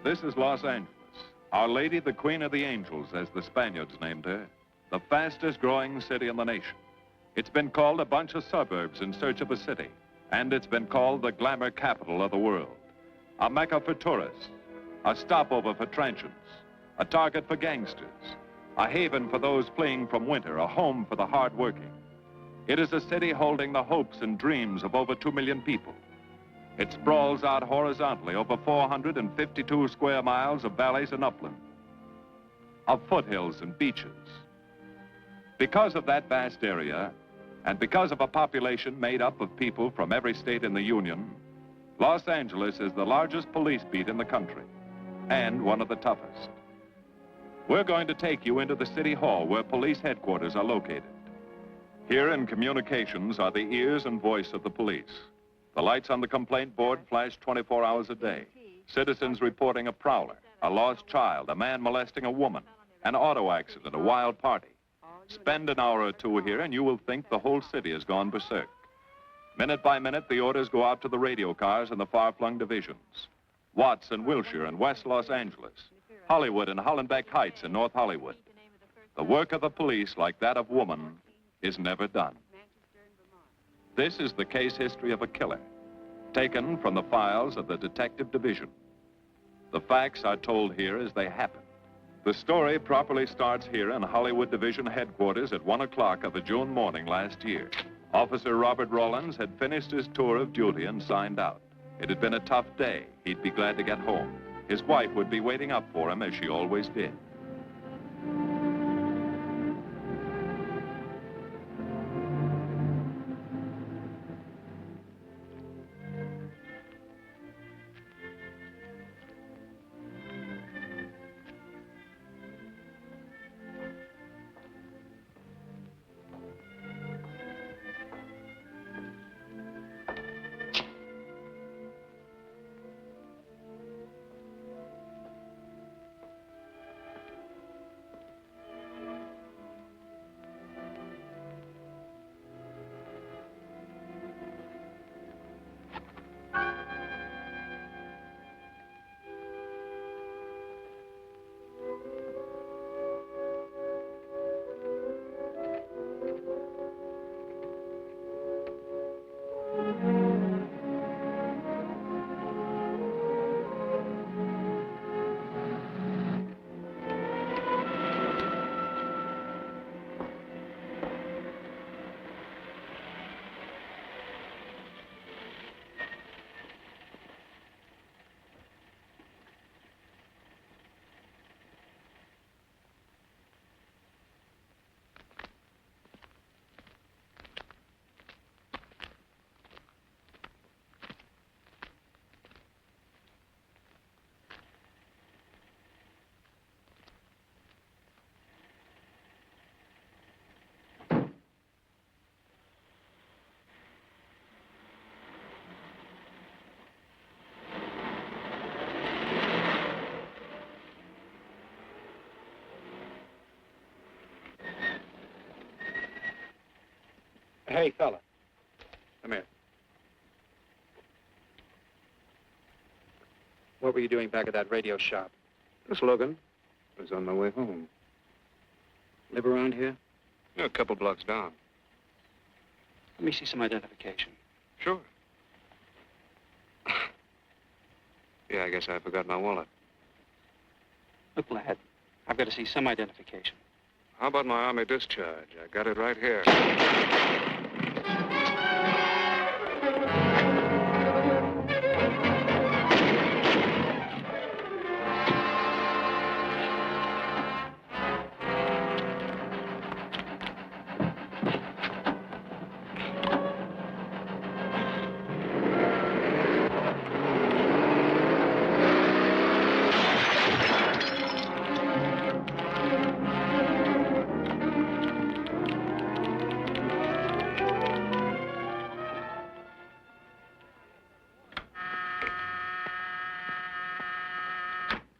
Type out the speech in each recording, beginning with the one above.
This is Los Angeles. Our Lady, the Queen of the Angels, as the Spaniards named her. The fastest growing city in the nation. It's been called a bunch of suburbs in search of a city. And it's been called the glamour capital of the world. A mecca for tourists. A stopover for transients. A target for gangsters. A haven for those fleeing from winter. A home for the hard-working. It is a city holding the hopes and dreams of over 2 million people. It sprawls out horizontally over 452 square miles of valleys and upland, of foothills and beaches. Because of that vast area, and because of a population made up of people from every state in the Union, Los Angeles is the largest police beat in the country, and one of the toughest. We're going to take you into the city hall where police headquarters are located. Here in communications are the ears and voice of the police. The lights on the complaint board flash 24 hours a day. Citizens reporting a prowler, a lost child, a man molesting a woman, an auto accident, a wild party. Spend an hour or two here and you will think the whole city has gone berserk. Minute by minute, the orders go out to the radio cars in the far-flung divisions. Watts and Wilshire and West Los Angeles. Hollywood and Hollenbeck Heights in North Hollywood. The work of the police, like that of woman, is never done. This is the case history of a killer, taken from the files of the Detective Division. The facts are told here as they happen. The story properly starts here in Hollywood Division headquarters at 1 o'clock of a June morning last year. Officer Robert Rawlins had finished his tour of duty and signed out. It had been a tough day. He'd be glad to get home. His wife would be waiting up for him as she always did. Hey, fella. Come here. What were you doing back at that radio shop? Just looking. I was on my way home. Live around here? Yeah, a couple blocks down. Let me see some identification. Sure. Yeah, I guess I forgot my wallet. Look, lad, I've got to see some identification. How about my Army discharge? I got it right here.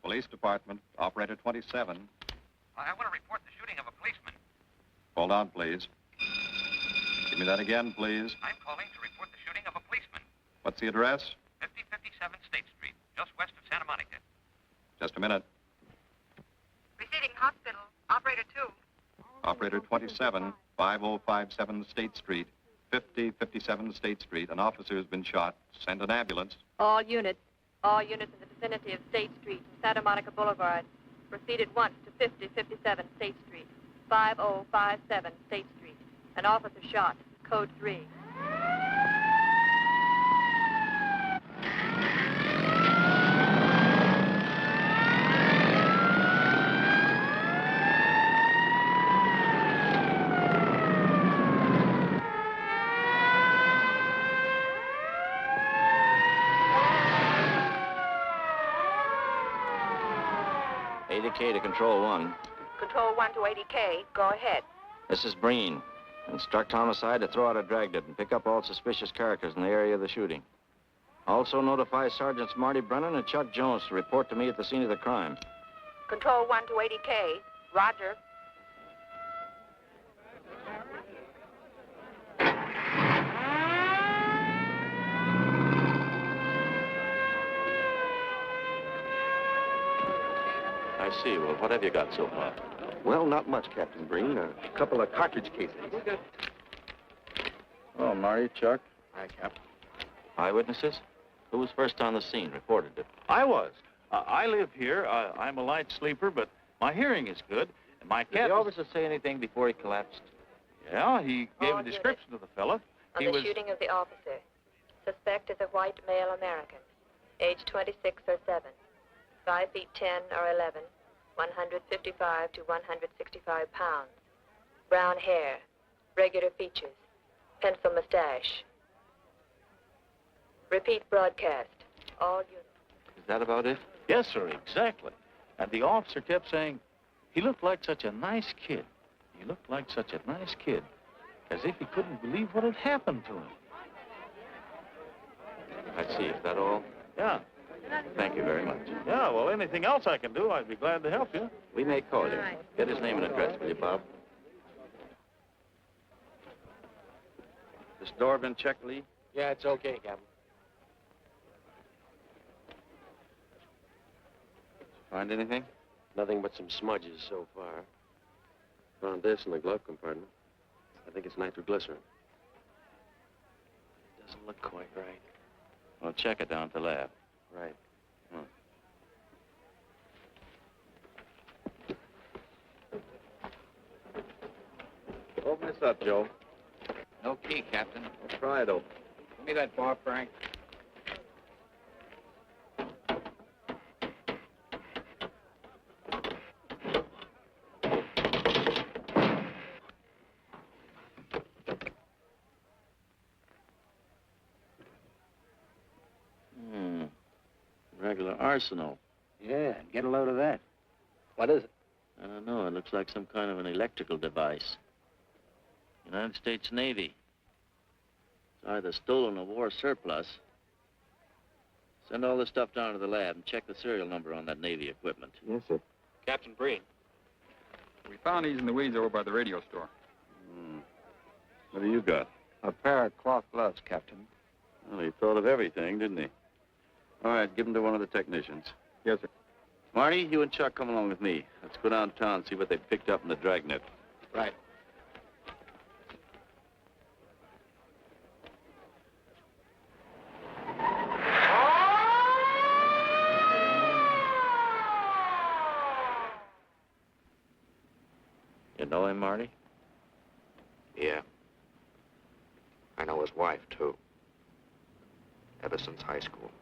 Police Department, Operator 27. I want to report the shooting of a policeman. Hold on, please. Give me that again, please. I'm calling to report the shooting of a policeman. What's the address? 5057 State Street, just west of Santa Monica. Just a minute. Receiving hospital. Operator 2. Operator 27, 5057 State Street, 5057 State Street. An officer has been shot. Send an ambulance. All units in the vicinity of State Street, Santa Monica Boulevard. Proceed at once to 5057 State Street, 5057 State Street. An officer shot. Code 3. ADK to Control 1. Control 1 to 80K. Go ahead. This is Breen. Instruct homicide to throw out a dragnet and pick up all suspicious characters in the area of the shooting. Also notify Sergeants Marty Brennan and Chuck Jones to report to me at the scene of the crime. Control 1 to 80K. Roger. I see. Well, what have you got so far? Well, not much, Captain Breen. A couple of cartridge cases. Oh, Marty, Chuck. Hi, Cap. Eyewitnesses? Who was first on the scene, reported it? I was. I live here. I'm a light sleeper, but my hearing is good. And my Did cat... the officer say anything before he collapsed? Yeah, he gave All a description of the fella. On the shooting of the officer. Suspect is a white male American. Age 26 or 7. 5 feet 10 or 11. 155 to 165 pounds. Brown hair. Regular features. Pencil mustache. Repeat broadcast. All units. Is that about it? Yes, sir, exactly. And the officer kept saying, he looked like such a nice kid. He looked like such a nice kid. As if he couldn't believe what had happened to him. I see. Is that all? Yeah. Thank you very much. Yeah, well, anything else I can do, I'd be glad to help you. We may call you. Get his name and address, will you, Bob? This door been checked, Lee? Yeah, it's okay, Captain. Find anything? Nothing but some smudges so far. Found this in the glove compartment. I think it's nitroglycerin. Doesn't look quite right. Well, check it down at the lab. Right. Open this up, Joe. No key, Captain. Let's try it open. Give me that bar, Frank. Regular arsenal. Yeah, get a load of that. What is it? I don't know. It looks like some kind of an electrical device. United States Navy. It's either stolen or war surplus. Send all this stuff down to the lab and check the serial number on that Navy equipment. Yes, sir. Captain Breen. We found these in the weeds over by the radio store. What do you got? A pair of cloth gloves, Captain. Well, he thought of everything, didn't he? All right, give him to one of the technicians. Yes, sir. Marty, you and Chuck come along with me. Let's go downtown and see what they picked up in the dragnet. Right. You know him, Marty? Yeah. I know his wife, too. Ever since high school.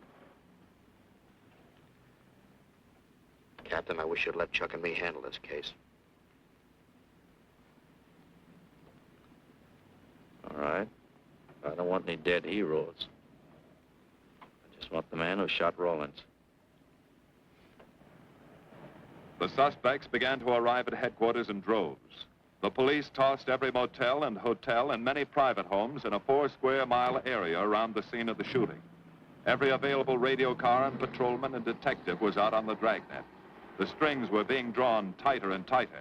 Captain, I wish you'd let Chuck and me handle this case. All right. I don't want any dead heroes. I just want the man who shot Rollins. The suspects began to arrive at headquarters in droves. The police tossed every motel and hotel and many private homes in a 4-square-mile area around the scene of the shooting. Every available radio car and patrolman and detective was out on the dragnet. The strings were being drawn tighter and tighter.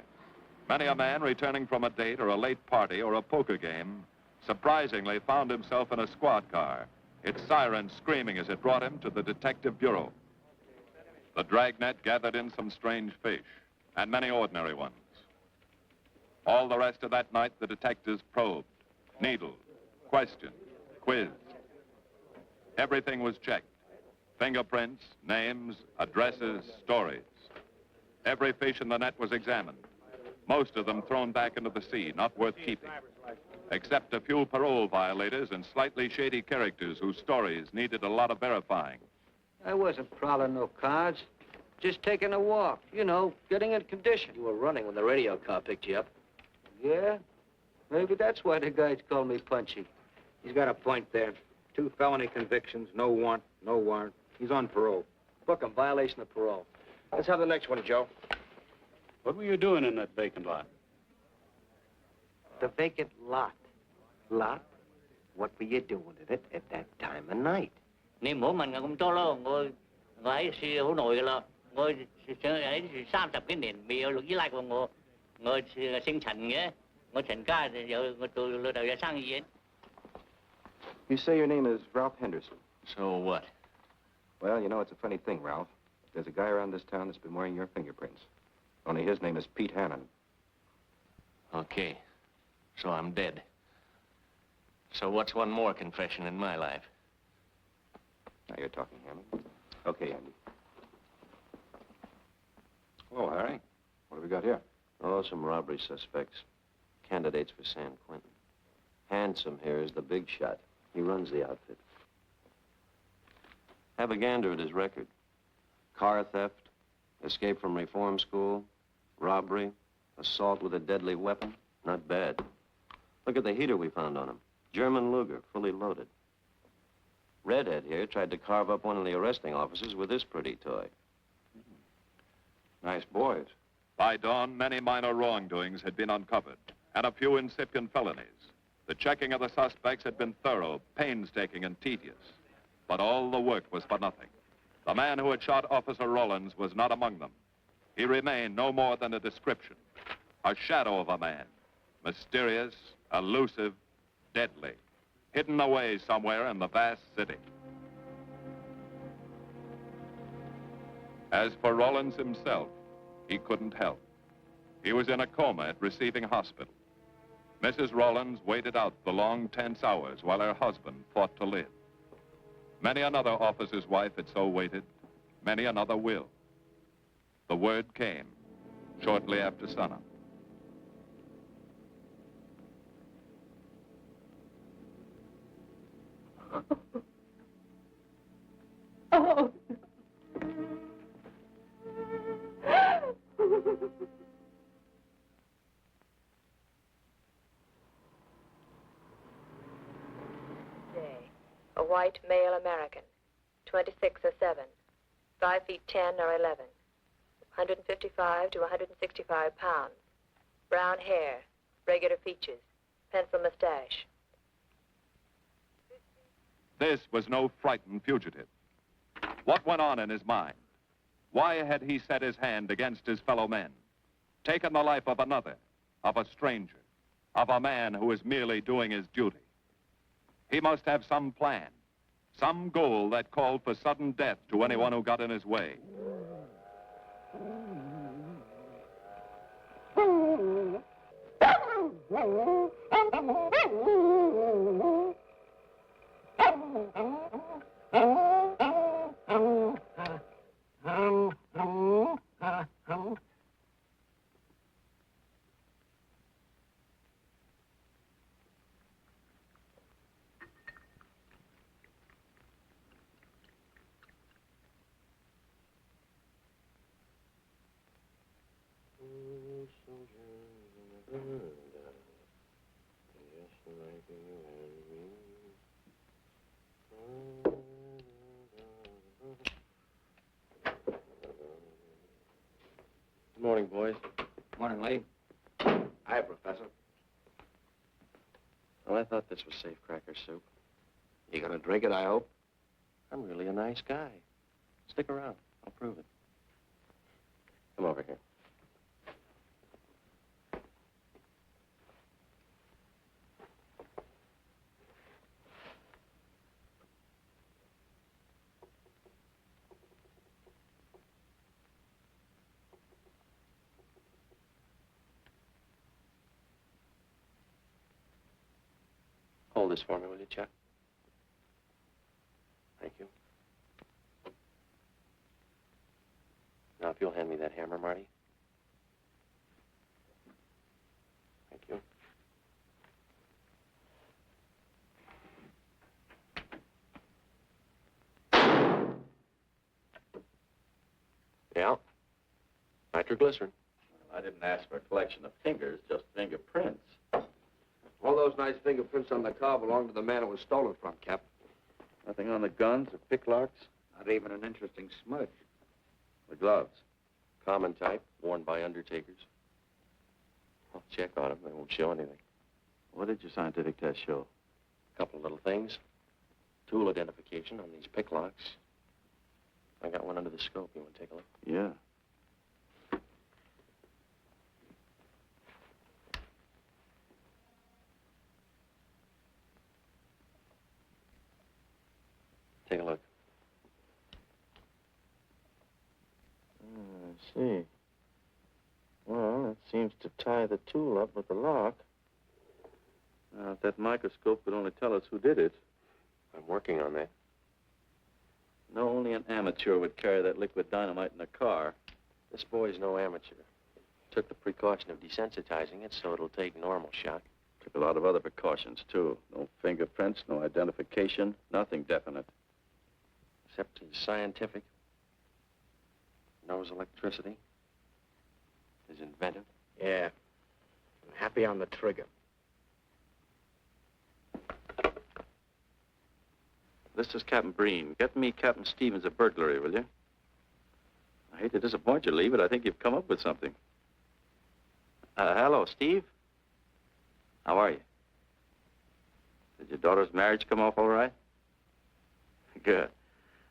Many a man returning from a date or a late party or a poker game surprisingly found himself in a squad car, its siren screaming as it brought him to the detective bureau. The dragnet gathered in some strange fish, and many ordinary ones. All the rest of that night, the detectives probed, needled, questioned, quizzed. Everything was checked. Fingerprints, names, addresses, stories. Every fish in the net was examined. Most of them thrown back into the sea, not worth keeping. Except a few parole violators and slightly shady characters whose stories needed a lot of verifying. I wasn't prowling no cards. Just taking a walk, you know, getting in condition. You were running when the radio car picked you up. Yeah? Maybe that's why the guys call me Punchy. He's got a point there. 2 felony convictions, no warrant, no warrant. He's on parole. Book him, violation of parole. Let's have the next one, Joe. What were you doing in that vacant lot? The vacant lot. Lot? What were you doing in it at that time of night? Niệm của mình cũng to lo ngồi ấy si hữu nội là ngồi ấy 30 cái nền bị luật với lại của ngồi sinh thành nghĩa ngồi thành ca thì giờ ngồi tù lừa đảo ra sang gì. You say your name is Ralph Henderson. So what? Well, you know, it's a funny thing, Ralph. There's a guy around this town that's been wearing your fingerprints. Only his name is Pete Hannon. Okay. So I'm dead. So what's one more confession in my life? Now you're talking, Hammond. Okay, Andy. Hello, Harry. What have we got here? Oh, some robbery suspects. Candidates for San Quentin. Handsome here is the big shot. He runs the outfit. Have a gander at his record. Car theft, escape from reform school, robbery, assault with a deadly weapon. Not bad. Look at the heater we found on him. German Luger, fully loaded. Redhead here tried to carve up one of the arresting officers with this pretty toy. Nice boys. By dawn, many minor wrongdoings had been uncovered, and a few incipient felonies. The checking of the suspects had been thorough, painstaking, and tedious. But all the work was for nothing. The man who had shot Officer Rollins was not among them. He remained no more than a description, a shadow of a man, mysterious, elusive, deadly, hidden away somewhere in the vast city. As for Rollins himself, he couldn't help. He was in a coma at receiving hospital. Mrs. Rollins waited out the long, tense hours while her husband fought to live. Many another officer's wife had so waited. Many another will. The word came shortly after sunup. Oh. A white male American, 26 or 7, 5 feet 10 or 11, 155 to 165 pounds, brown hair, regular features, pencil mustache. This was no frightened fugitive. What went on in his mind? Why had he set his hand against his fellow men, taken the life of another, of a stranger, of a man who was merely doing his duty? He must have some plan, some goal that called for sudden death to anyone who got in his way. Good morning, boys. Morning, Lee. Hi, Professor. Well, I thought this was safe cracker soup. You gonna drink it, I hope? I'm really a nice guy. Stick around. I'll prove it. Come over here. Hold this for me, will you, Chuck? Thank you. Now, if you'll hand me that hammer, Marty. Thank you. Yeah. Nitroglycerin. I didn't ask for a collection of fingers, just fingerprints. All those nice fingerprints on the car belong to the man it was stolen from, Cap. Nothing on the guns or picklocks? Not even an interesting smudge. The gloves? Common type, worn by undertakers. I'll check on them. They won't show anything. What did your scientific test show? A couple of little things. Tool identification on these picklocks. I got one under the scope. You want to take a look? Yeah. Take a look. I see. Well, it seems to tie the tool up with the lock. Now, if that microscope could only tell us who did it. I'm working on that. No, only an amateur would carry that liquid dynamite in a car. This boy's no amateur. Took the precaution of desensitizing it so it'll take normal shock. Took a lot of other precautions, too. No fingerprints, no identification, nothing definite. Except he's scientific. Knows electricity. Is inventive. Yeah. I'm happy on the trigger. This is Captain Breen. Get me Captain Stevens a burglary, will you? I hate to disappoint you, Lee, but I think you've come up with something. Hello, Steve. How are you? Did your daughter's marriage come off all right? Good.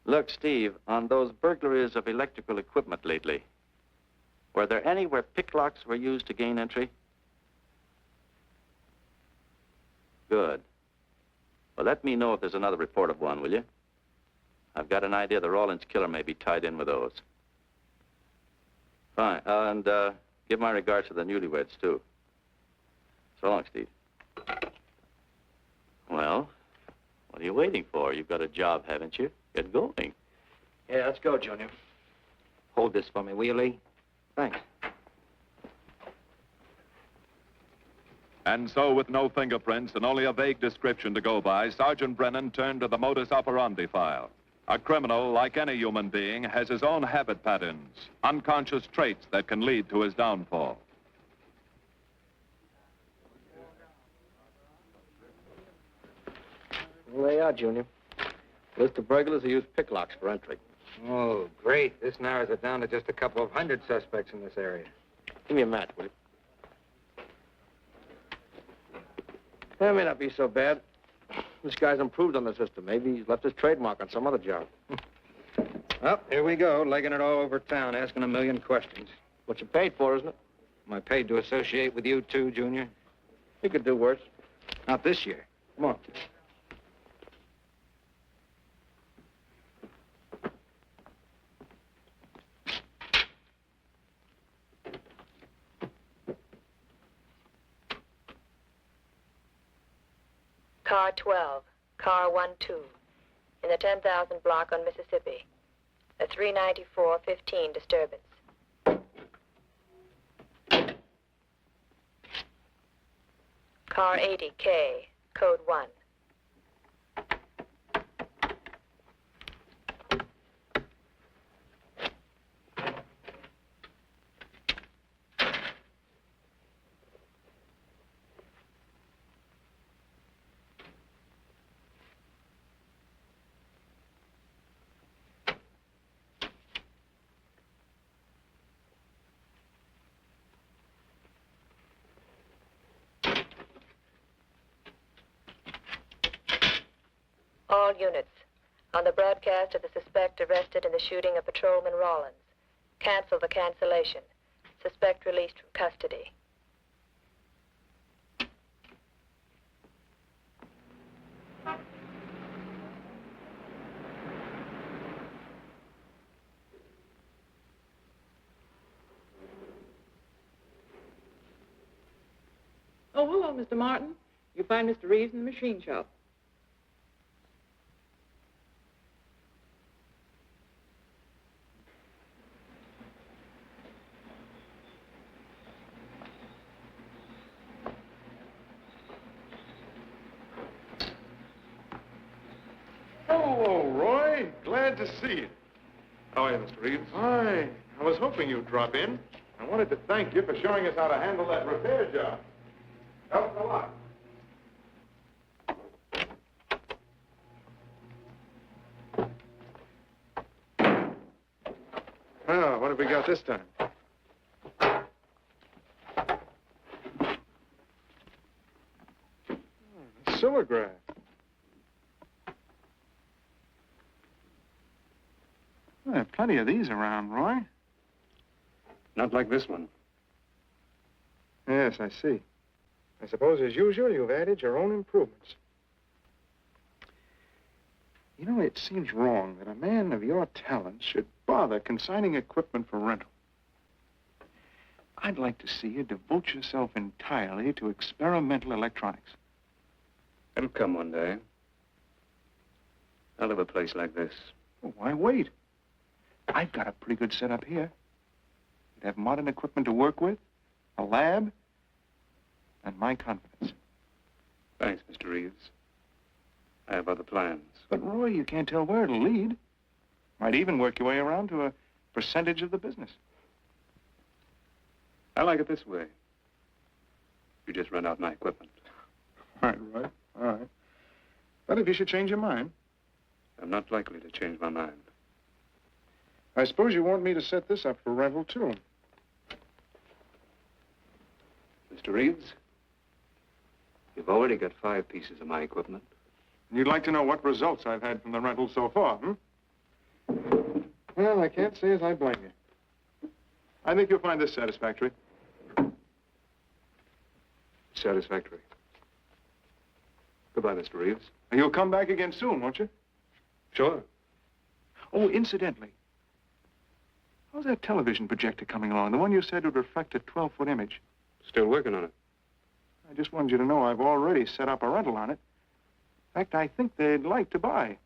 Look, Steve, on those burglaries of electrical equipment lately, were there any where picklocks were used to gain entry? Good. Well, let me know if there's another report of one, will you? I've got an idea the Rawlins killer may be tied in with those. Fine. And give my regards to the newlyweds, too. So long, Steve. Well, what are you waiting for? You've got a job, haven't you? Get going. Yeah, let's go, Junior. Hold this for me, will you, Lee? Thanks. And so, with no fingerprints and only a vague description to go by, Sergeant Brennan turned to the modus operandi file. A criminal, like any human being, has his own habit patterns, unconscious traits that can lead to his downfall. Well, there you are, Junior. List of burglars who use picklocks for entry. Oh, great. This narrows it down to just a couple of hundred suspects in this area. Give me a match, will you? That may not be so bad. This guy's improved on the system. Maybe he's left his trademark on some other job. Well, here we go, legging it all over town, asking a million questions. What you paid for, isn't it? Am I paid to associate with you, too, Junior? You could do worse. Not this year. Come on. Car 12, car 12, in the 10,000 block on Mississippi. A 394-15 disturbance. Car 80K, code 1. All units, on the broadcast of the suspect arrested in the shooting of Patrolman Rawlins. Cancel the cancellation. Suspect released from custody. Oh, hello, Mr. Martin. You'll find Mr. Reeves in the machine shop. Hello, Roy. Glad to see you. How are you, Mr. Reeves? Hi. I was hoping you'd drop in. I wanted to thank you for showing us how to handle that repair job. Helped a lot. Well, what have we got this time? Silograph. Well, there are plenty of these around, Roy. Not like this one. Yes, I see. I suppose, as usual, you've added your own improvements. You know, it seems wrong that a man of your talents should bother consigning equipment for rental. I'd like to see you devote yourself entirely to experimental electronics. It'll come one day. I'll have a place like this. Oh, why wait? I've got a pretty good setup here. You'd have modern equipment to work with, a lab, and my confidence. Thanks, Mr. Reeves. I have other plans. But, Roy, you can't tell where it'll lead. Might even work your way around to a percentage of the business. I like it this way. You just rent out my equipment. All right. All right. But if you should change your mind... I'm not likely to change my mind. I suppose you want me to set this up for rental, too. Mr. Reeves, you've already got 5 pieces of my equipment. And you'd like to know what results I've had from the rental so far, Well, I can't say as I blame you. I think you'll find this satisfactory. Satisfactory. Goodbye, Mr. Reeves. And you'll come back again soon, won't you? Sure. Oh, incidentally, how's that television projector coming along? The one you said would reflect a 12-foot image. Still working on it. I just wanted you to know I've already set up a rental on it. In fact, I think they'd like to buy.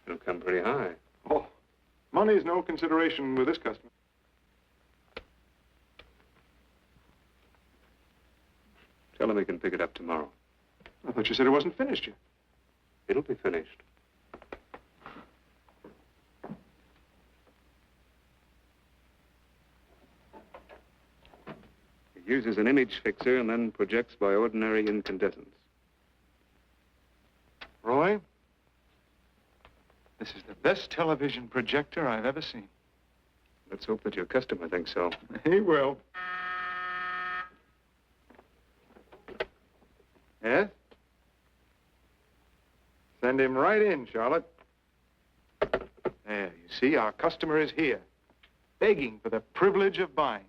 It'll come pretty high. Oh, money's no consideration with this customer. Tell him he can pick it up tomorrow. I thought you said it wasn't finished yet. It'll be finished. It uses an image fixer and then projects by ordinary incandescence. Roy, this is the best television projector I've ever seen. Let's hope that your customer thinks so. He will. Yes? Send him right in, Charlotte. There, you see, our customer is here, begging for the privilege of buying.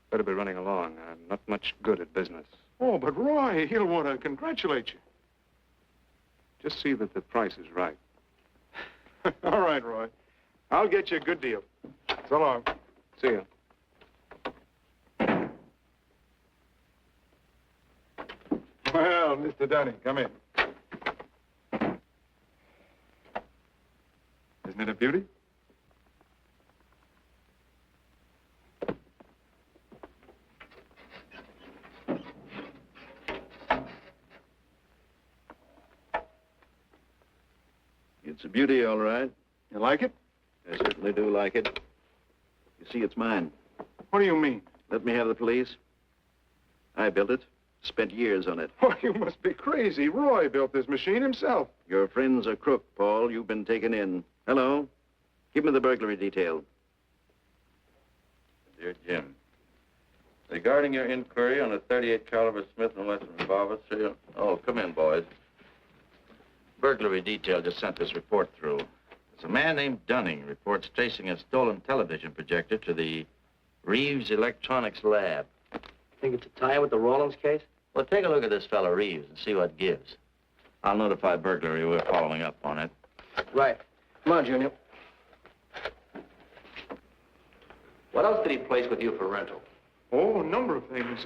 Better be running along. I'm not much good at business. Oh, but Roy, he'll want to congratulate you. Just see that the price is right. All right, Roy. I'll get you a good deal. So long. See you. Well, Mr. Dunning, come in. Isn't it a beauty? It's a beauty, all right. You like it? I certainly do like it. You see, it's mine. What do you mean? Let me have the police. I built it. Spent years on it. Oh, you must be crazy. Roy built this machine himself. Your friend's a crook, Paul. You've been taken in. Hello? Give me the burglary detail. Dear Jim, regarding your inquiry on a .38 caliber Smith & Wesson revolver, serial... Oh, come in, boys. Burglary detail just sent this report through. It's a man named Dunning reports tracing a stolen television projector to the Reeves Electronics Lab. Think it's a tie with the Rawlins case? Well, take a look at this fellow Reeves and see what gives. I'll notify burglary we're following up on it. Right. Come on, Junior. What else did he place with you for rental? Oh, a number of things.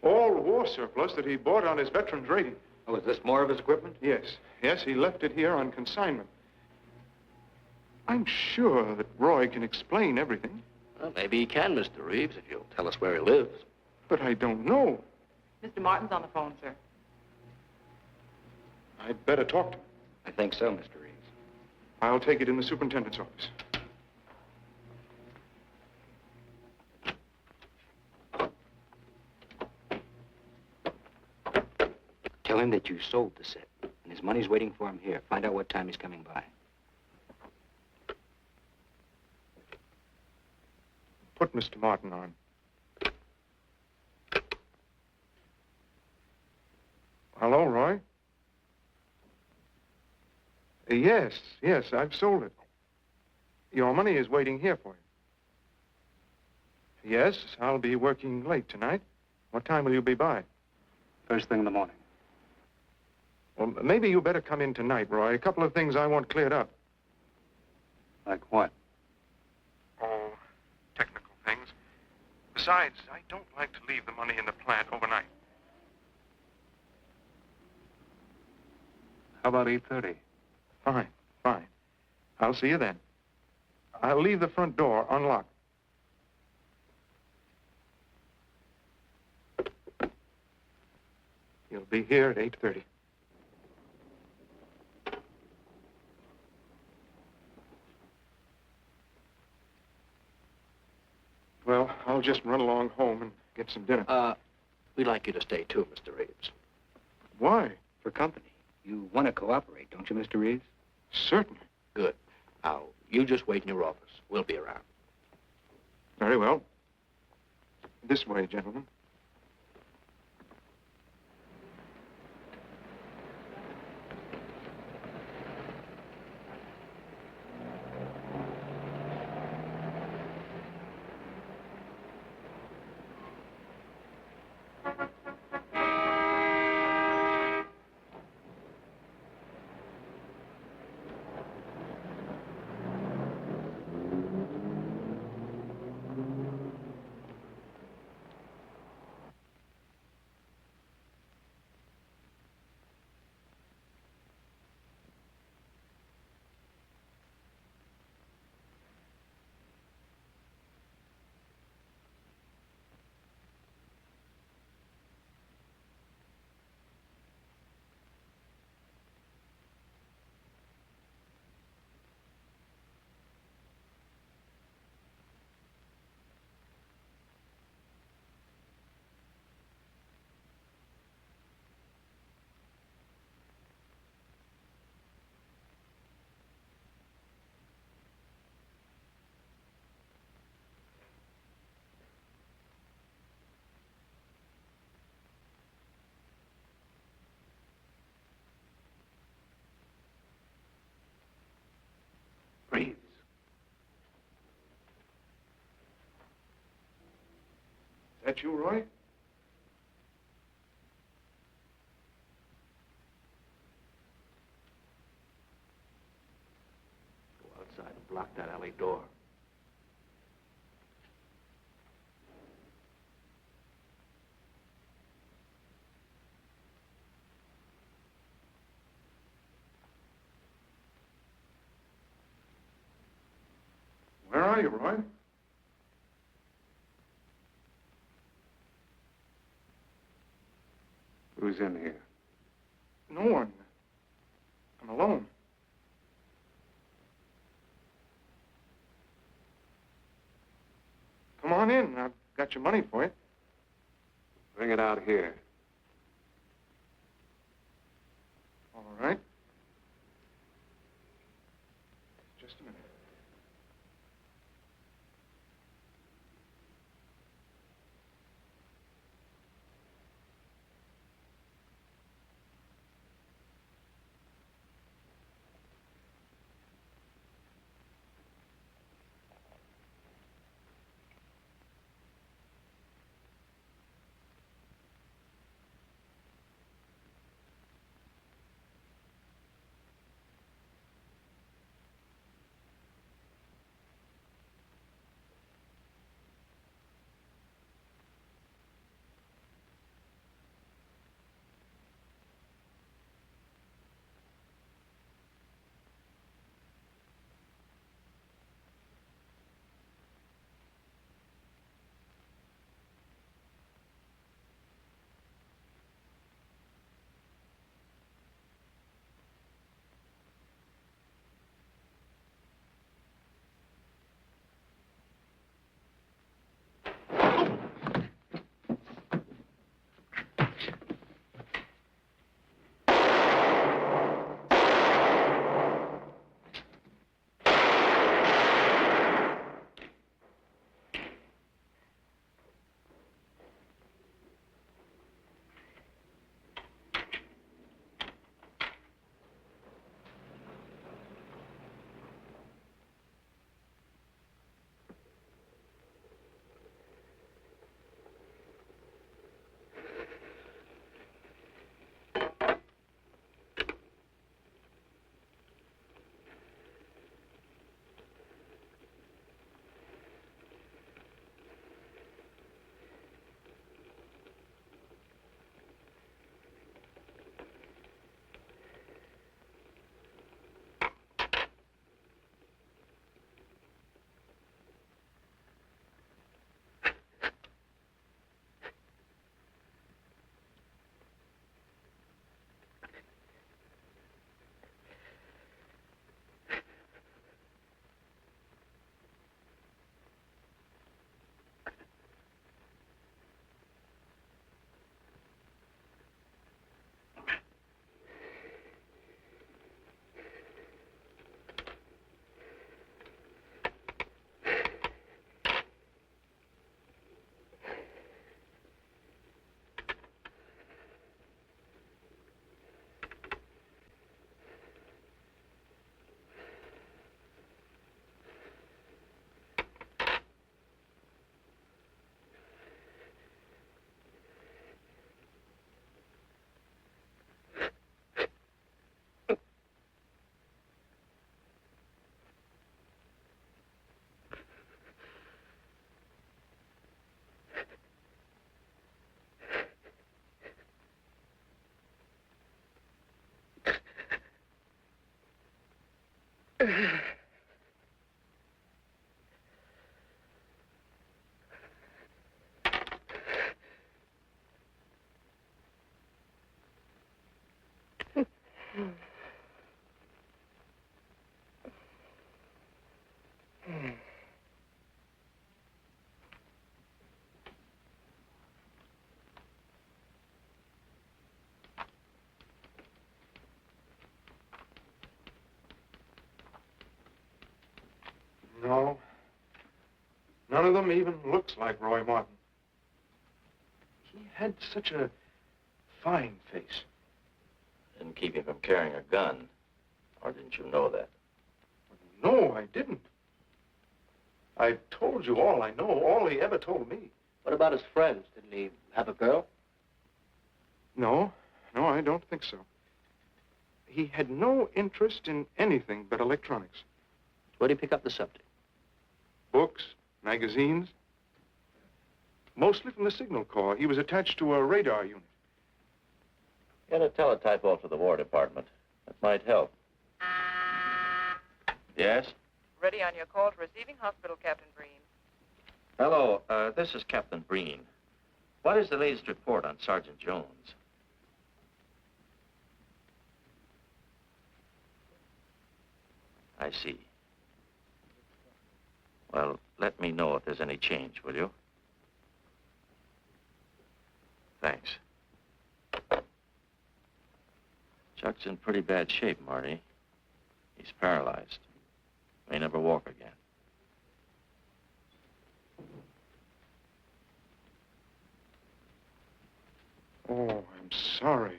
All war surplus that he bought on his veterans rating. Oh, is this more of his equipment? Yes. Yes, he left it here on consignment. I'm sure that Roy can explain everything. Well, maybe he can, Mr. Reeves, if you'll tell us where he lives. But I don't know. Mr. Martin's on the phone, sir. I'd better talk to him. I think so, Mr. Reeves. I'll take it in the superintendent's office. Tell him that you sold the set, and his money's waiting for him here. Find out what time he's coming by. Put Mr. Martin on. Hello, Roy? Yes, I've sold it. Your money is waiting here for you. Yes, I'll be working late tonight. What time will you be by? First thing in the morning. Well, maybe you better come in tonight, Roy. A couple of things I want cleared up. Like what? Oh, technical things. Besides, I don't like to leave the money in the plant overnight. How about 8:30? Fine. I'll see you then. I'll leave the front door unlocked. You'll be here at 8:30. Well, I'll just run along home and get some dinner. We'd like you to stay too, Mr. Reeves. Why? For company. You want to cooperate, don't you, Mr. Reeves? Certainly. Good. Now, you just wait in your office. We'll be around. Very well. This way, gentlemen. Reeves. Is that you, Roy? Go outside and block that alley door. Where are you, Roy? Who's in here? No one. I'm alone. Come on in. I've got your money for you. Bring it out here. All right. Just a minute. No. None of them even looks like Roy Martin. He had such a fine face. Didn't keep him from carrying a gun. Or didn't you know that? No, I didn't. I told you all I know, all he ever told me. What about his friends? Didn't he have a girl? No, I don't think so. He had no interest in anything but electronics. Where'd he pick up the subject? Books, magazines. Mostly from the Signal Corps. He was attached to a radar unit. Get a teletype off to the War Department. That might help. Yes? Ready on your call to receiving hospital, Captain Breen. Hello, this is Captain Breen. What is the latest report on Sergeant Jones? I see. Well, let me know if there's any change, will you? Thanks. Chuck's in pretty bad shape, Marty. He's paralyzed. May never walk again. Oh, I'm sorry.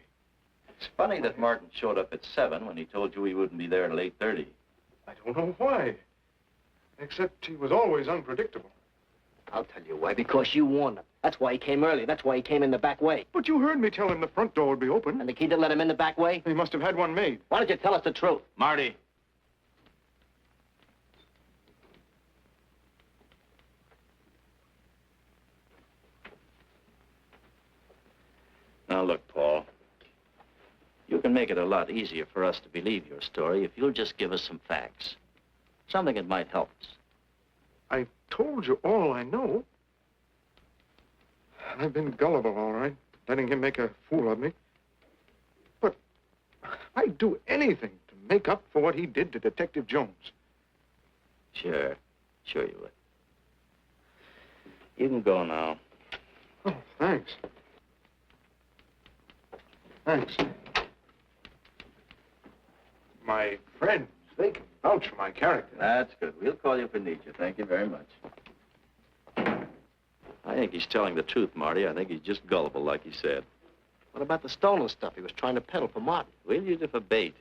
It's funny that Martin showed up at 7 when he told you he wouldn't be there till 8:30. I don't know why. Except he was always unpredictable. I'll tell you why. Because you warned him. That's why he came early. That's why he came in the back way. But you heard me tell him the front door would be open. And the key didn't let him in the back way? He must have had one made. Why don't you tell us the truth? Marty. Now, look, Paul. You can make it a lot easier for us to believe your story if you'll just give us some facts. Something that might help us. I told you all I know. I've been gullible, all right, letting him make a fool of me. But I'd do anything to make up for what he did to Detective Jones. Sure you would. You can go now. Oh, thanks. Thanks. My friends, they can vouch for my character. That's good. We'll call you if we need you. Thank you very much. I think he's telling the truth, Marty. I think he's just gullible, like he said. What about the stolen stuff he was trying to peddle for Martin? We'll use it for bait.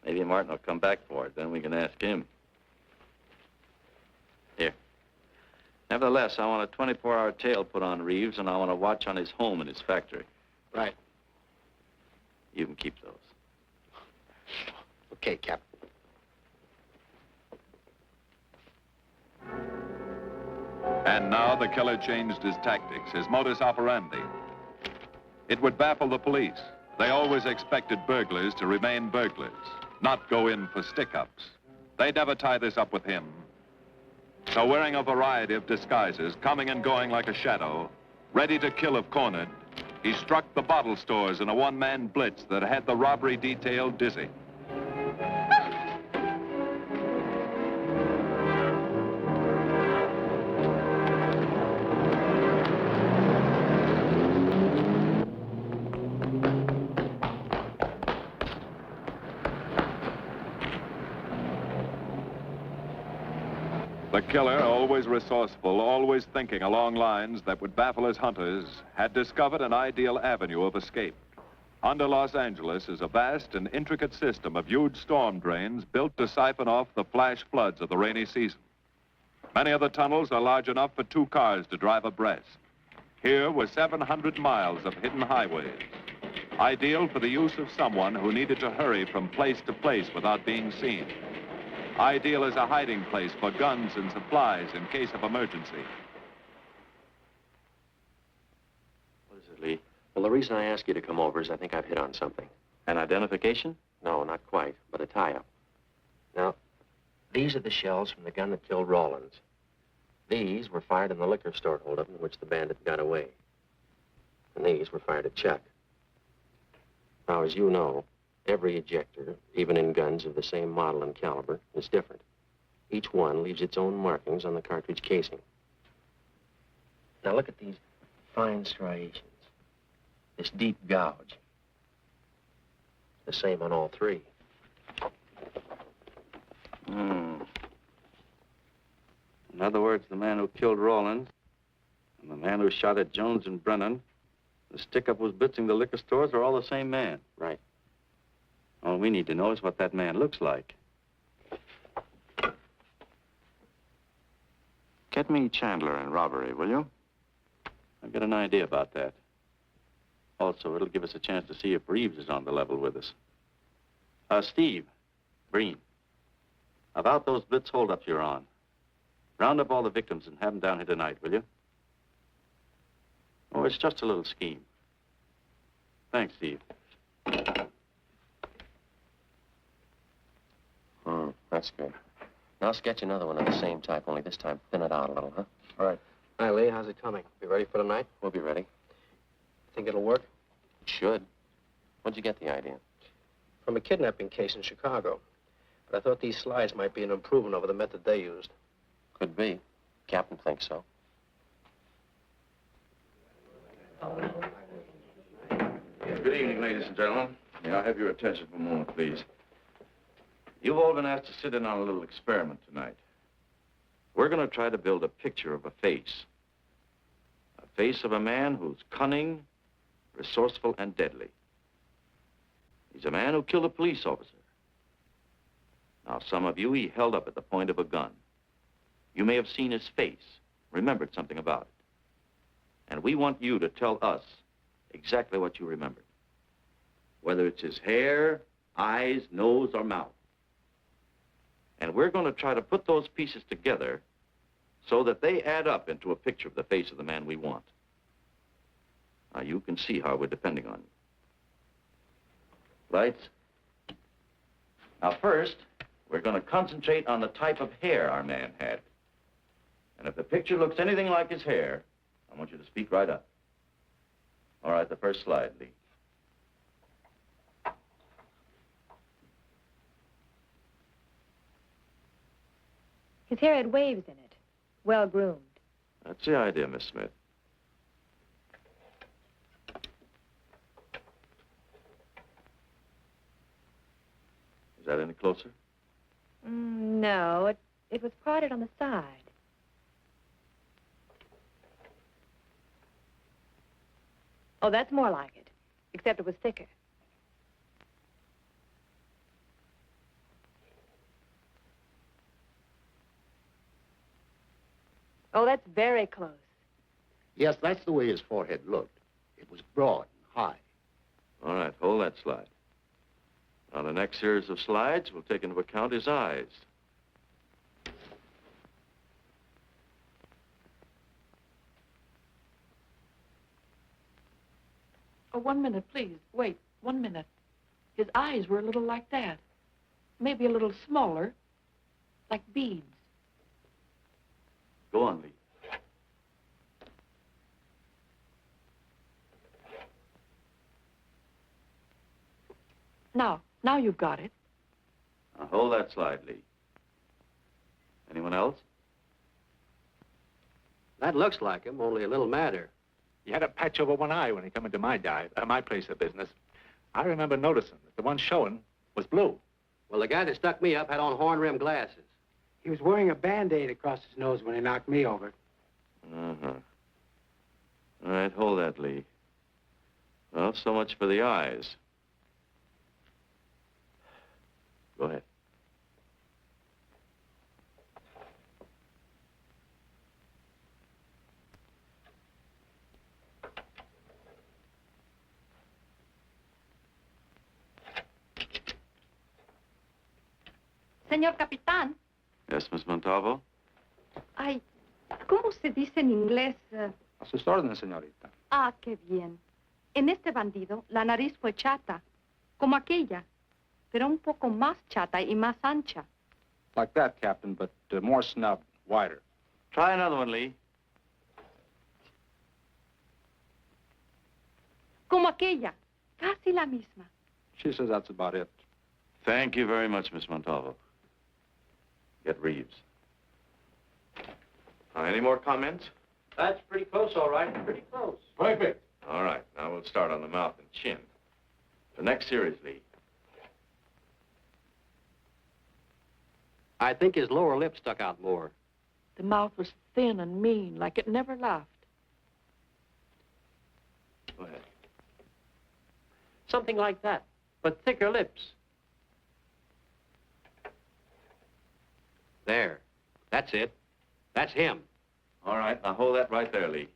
Maybe Martin will come back for it. Then we can ask him. Here. Nevertheless, I want a 24-hour tail put on Reeves, and I want a watch on his home and his factory. Right. You can keep those. Okay, Cap. And now the killer changed his tactics, his modus operandi. It would baffle the police. They always expected burglars to remain burglars, not go in for stick-ups. They'd never tie this up with him. So wearing a variety of disguises, coming and going like a shadow, ready to kill if cornered, he struck the bottle stores in a one-man blitz that had the robbery detail dizzy. The killer, always resourceful, always thinking along lines that would baffle his hunters, had discovered an ideal avenue of escape. Under Los Angeles is a vast and intricate system of huge storm drains built to siphon off the flash floods of the rainy season. Many of the tunnels are large enough for 2 cars to drive abreast. Here were 700 miles of hidden highways, ideal for the use of someone who needed to hurry from place to place without being seen. Ideal as a hiding place for guns and supplies in case of emergency. What is it, Lee? Well, the reason I ask you to come over is I think I've hit on something. An identification? No, not quite, but a tie-up. Now, These are the shells from the gun that killed Rawlins. These were fired in the liquor store holdup in which the bandit got away. And these were fired at Chuck. Now, as you know, every ejector, even in guns of the same model and caliber, is different. Each one leaves its own markings on the cartridge casing. Now, look at these fine striations. This deep gouge. The same on all three. In other words, the man who killed Rawlins and the man who shot at Jones and Brennan, the stick-up who's blitzing the liquor stores are all the same man. Right. All we need to know is what that man looks like. Get me Chandler in robbery, will you? I've got an idea about that. Also, it'll give us a chance to see if Reeves is on the level with us. Steve, Breen, about those blitz holdups you're on. Round up all the victims and have them down here tonight, will you? Oh, it's just a little scheme. Thanks, Steve. That's good. Now sketch another one of the same type, only this time thin it out a little, huh? All right. Hi, Lee. How's it coming? Be ready for tonight? We'll be ready. Think it'll work? It should. Where'd you get the idea? From a kidnapping case in Chicago. But I thought these slides might be an improvement over the method they used. Could be. Captain thinks so. Good evening, ladies and gentlemen. May I have your attention for a moment, please? You've all been asked to sit in on a little experiment tonight. We're going to try to build a picture of a face. A face of a man who's cunning, resourceful, and deadly. He's a man who killed a police officer. Now, some of you he held up at the point of a gun. You may have seen his face, remembered something about it. And we want you to tell us exactly what you remembered. Whether it's his hair, eyes, nose, or mouth. And we're going to try to put those pieces together so that they add up into a picture of the face of the man we want. Now, you can see how we're depending on you. Lights? Now, first, we're going to concentrate on the type of hair our man had. And if the picture looks anything like his hair, I want you to speak right up. All right, the first slide, Lee. His hair had waves in it, well-groomed. That's the idea, Miss Smith. Is that any closer? No, it was parted on the side. Oh, that's more like it, except it was thicker. Oh, that's very close. Yes, that's the way his forehead looked. It was broad and high. All right, hold that slide. On the next series of slides, we'll take into account his eyes. Oh, 1 minute, please. Wait, 1 minute. His eyes were a little like that. Maybe a little smaller, like beads. Go on, Lee. Now you've got it. Now, hold that slide, Lee. Anyone else? That looks like him, only a little madder. He had a patch over one eye when he come into my my place of business. I remember noticing that the one showing was blue. Well, the guy that stuck me up had on horn-rimmed glasses. He was wearing a Band-Aid across his nose when he knocked me over. Uh-huh. All right, hold that, Lee. Well, so much for the eyes. Go ahead. Señor Capitán. Yes, Miss Montalvo? Ay, ¿cómo se dice en inglés? A sus órdenes, señorita. Ah, qué bien. En este bandido, la nariz fue chata, como aquella, pero un poco más chata y más ancha. Like that, Captain, but more snubbed, wider. Try another one, Lee. Como aquella, casi la misma. She says that's about it. Thank you very much, Miss Montalvo. Get Reeves. Any more comments? That's pretty close, all right. Pretty close. Perfect. All right, now we'll start on the mouth and chin. The next series, Lee. I think his lower lip stuck out more. The mouth was thin and mean, like it never laughed. Go ahead. Something like that, but thicker lips. There. That's it. That's him. All right, now hold that right there, Lee.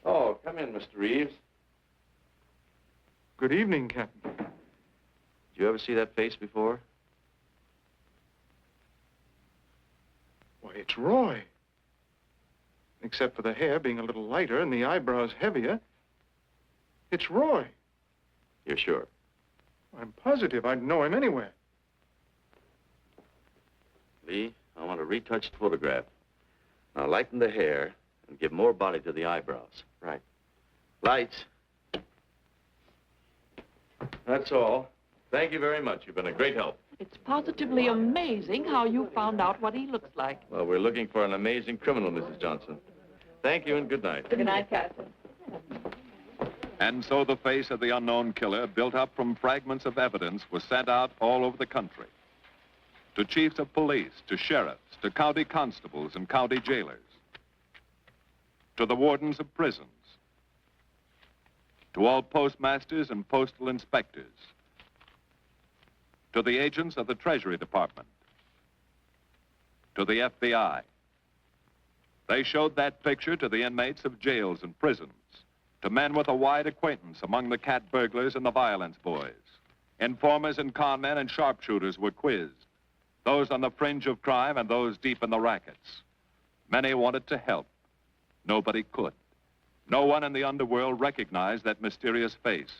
Oh, come in, Mr. Reeves. Good evening, Captain. Did you ever see that face before? Why, it's Roy. Except for the hair being a little lighter and the eyebrows heavier, it's Roy. You're sure? I'm positive I'd know him anywhere. Lee, I want a retouched photograph. Now lighten the hair and give more body to the eyebrows. Right. Lights. That's all. Thank you very much. You've been a great help. It's positively amazing how you found out what he looks like. Well, we're looking for an amazing criminal, Mrs. Johnson. Thank you and good night. Good night, Captain. And so the face of the unknown killer, built up from fragments of evidence, was sent out all over the country. To chiefs of police, to sheriffs, to county constables and county jailers, to the wardens of prisons, to all postmasters and postal inspectors, to the agents of the Treasury Department, to the FBI. They showed that picture to the inmates of jails and prisons, to men with a wide acquaintance among the cat burglars and the violence boys. Informers and conmen and sharpshooters were quizzed, those on the fringe of crime and those deep in the rackets. Many wanted to help. Nobody could. No one in the underworld recognized that mysterious face.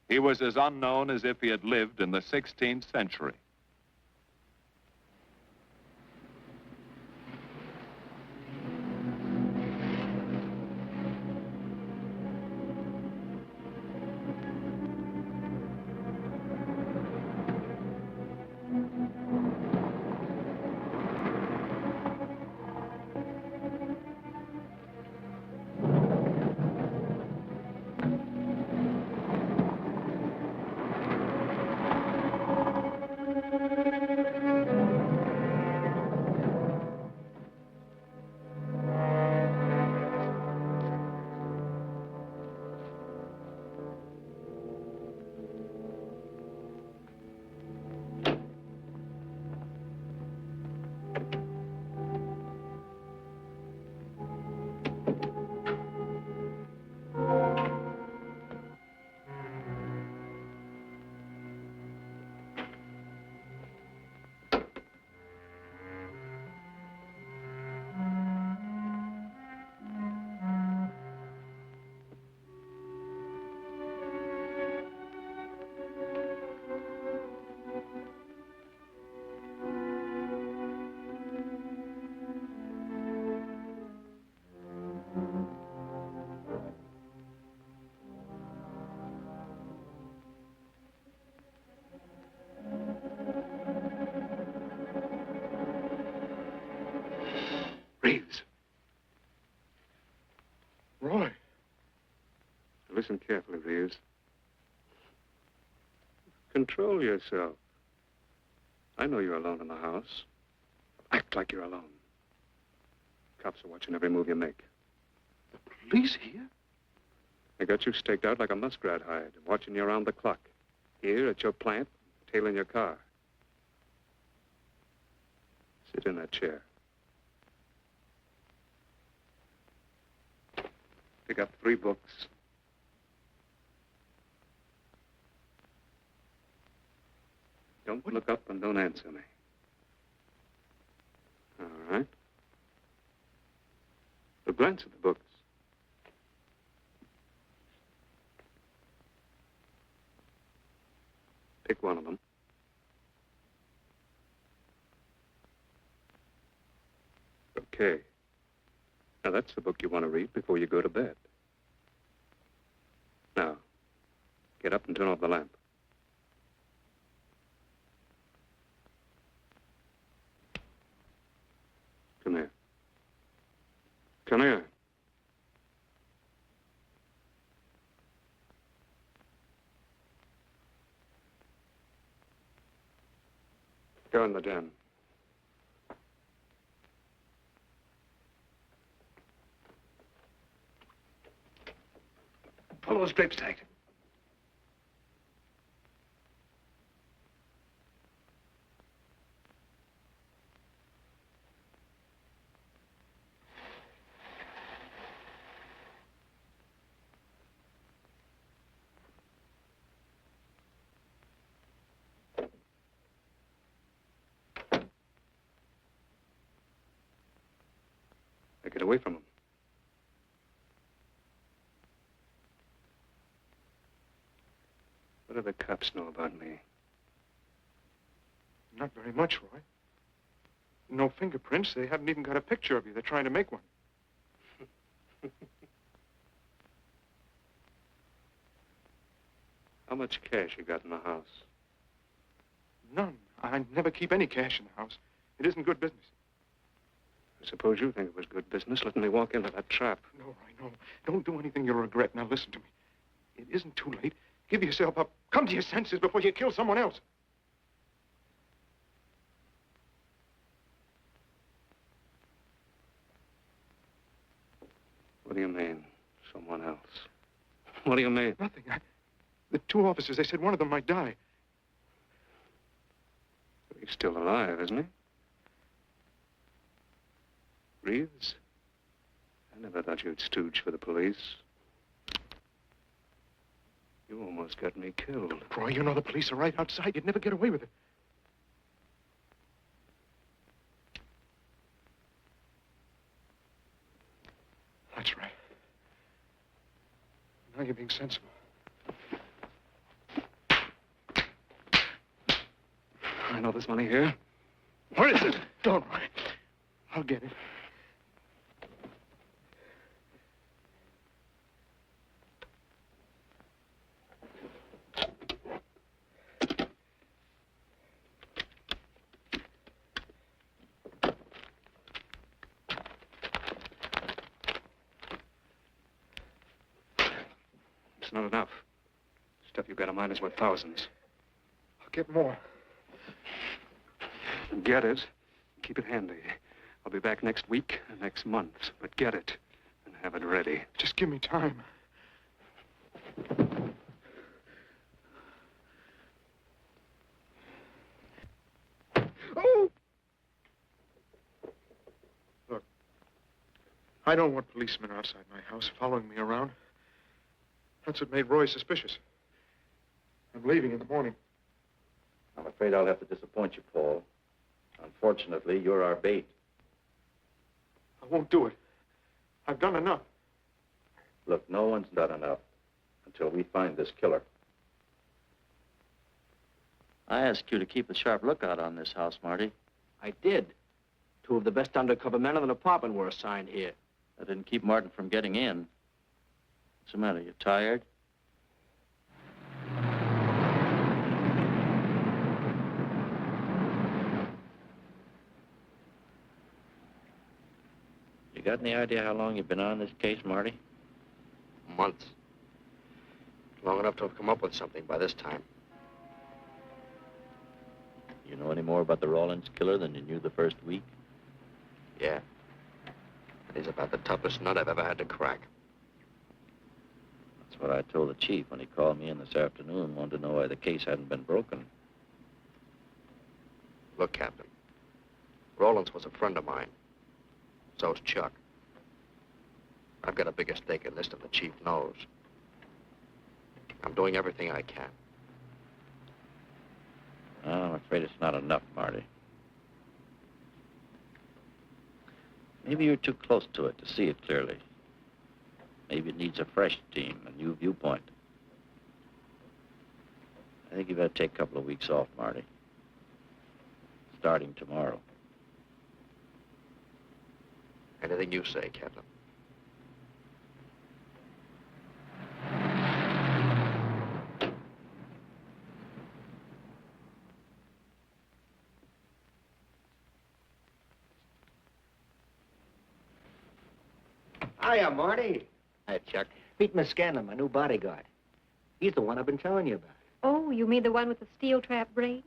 He was as unknown as if he had lived in the 16th century. Reeves. Roy. Listen carefully, Reeves. Control yourself. I know you're alone in the house. Act like you're alone. Cops are watching every move you make. The police here? They got you staked out like a muskrat hide, watching you around the clock. Here at your plant, tailing your car. Sit in that chair. Pick up 3 books. Don't look up and don't answer me. All right. But glance at the books. Pick one of them. Okay. Now, that's the book you want to read before you go to bed. Now, get up and turn off the lamp. Come here. Come here. Go in the den. Pull those drapes tight. Get away from him. What do the cops know about me? Not very much, Roy. No fingerprints. They haven't even got a picture of you. They're trying to make one. How much cash you got in the house? None. I never keep any cash in the house. It isn't good business. I suppose you think it was good business letting me walk into that trap. No, Roy, no. Don't do anything you'll regret. Now, listen to me. It isn't too late. Give yourself up. Come to your senses before you kill someone else. What do you mean, someone else? What do you mean? Nothing. The two officers, they said one of them might die. He's still alive, isn't he? Reeves? I never thought you'd stooge for the police. You almost got me killed. Roy, you know the police are right outside. You'd never get away with it. That's right. Now you're being sensible. I know there's money here. Where is it? Don't worry. I'll get it. It's not enough. Stuff you've got in mind is worth thousands. I'll get more. Get it. Keep it handy. I'll be back next week, next month. But get it and have it ready. Just give me time. Oh! Look, I don't want policemen outside my house following me around. That's what made Roy suspicious. I'm leaving in the morning. I'm afraid I'll have to disappoint you, Paul. Unfortunately, you're our bait. I won't do it. I've done enough. Look, no one's done enough until we find this killer. I asked you to keep a sharp lookout on this house, Marty. I did. Two of the best undercover men in the department were assigned here. That didn't keep Martin from getting in. What's the matter? You tired? You got any idea how long you've been on this case, Marty? Months. Long enough to have come up with something by this time. You know any more about the Rawlins killer than you knew the first week? Yeah. And he's about the toughest nut I've ever had to crack. That's what I told the chief when he called me in this afternoon and wanted to know why the case hadn't been broken. Look, Captain. Rawlins was a friend of mine. So's Chuck. I've got a bigger stake in this than the chief knows. I'm doing everything I can. Oh, I'm afraid it's not enough, Marty. Maybe you're too close to it to see it clearly. Maybe it needs a fresh team, a new viewpoint. I think you better take a couple of weeks off, Marty. Starting tomorrow. Anything you say, Captain. Hiya, Marty. Hi, Chuck. Meet Miss Scanlon, my new bodyguard. He's the one I've been telling you about. Oh, you mean the one with the steel trap brain?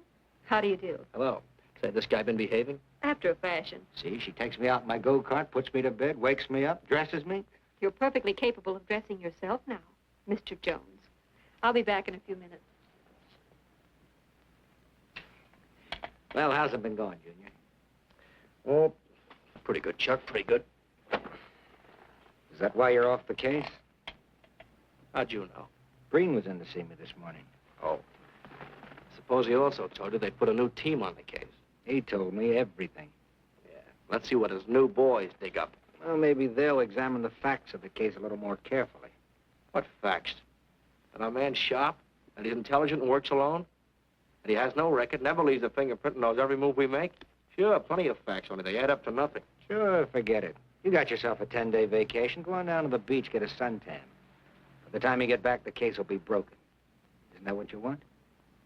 How do you do? Hello. Say, this guy been behaving? After a fashion. See, she takes me out in my go-kart, puts me to bed, wakes me up, dresses me. You're perfectly capable of dressing yourself now, Mr. Jones. I'll be back in a few minutes. Well, how's it been going, Junior? Oh, pretty good, Chuck, pretty good. Is that why you're off the case? How'd you know? Breen was in to see me this morning. Oh. Suppose he also told you they put a new team on the case. He told me everything. Yeah. Let's see what his new boys dig up. Well, maybe they'll examine the facts of the case a little more carefully. What facts? That our man's sharp, that he's intelligent and works alone, that he has no record, never leaves a fingerprint and knows every move we make? Sure, plenty of facts, only they add up to nothing. Sure, forget it. You got yourself a 10-day vacation. Go on down to the beach, get a suntan. By the time you get back, the case will be broken. Isn't that what you want?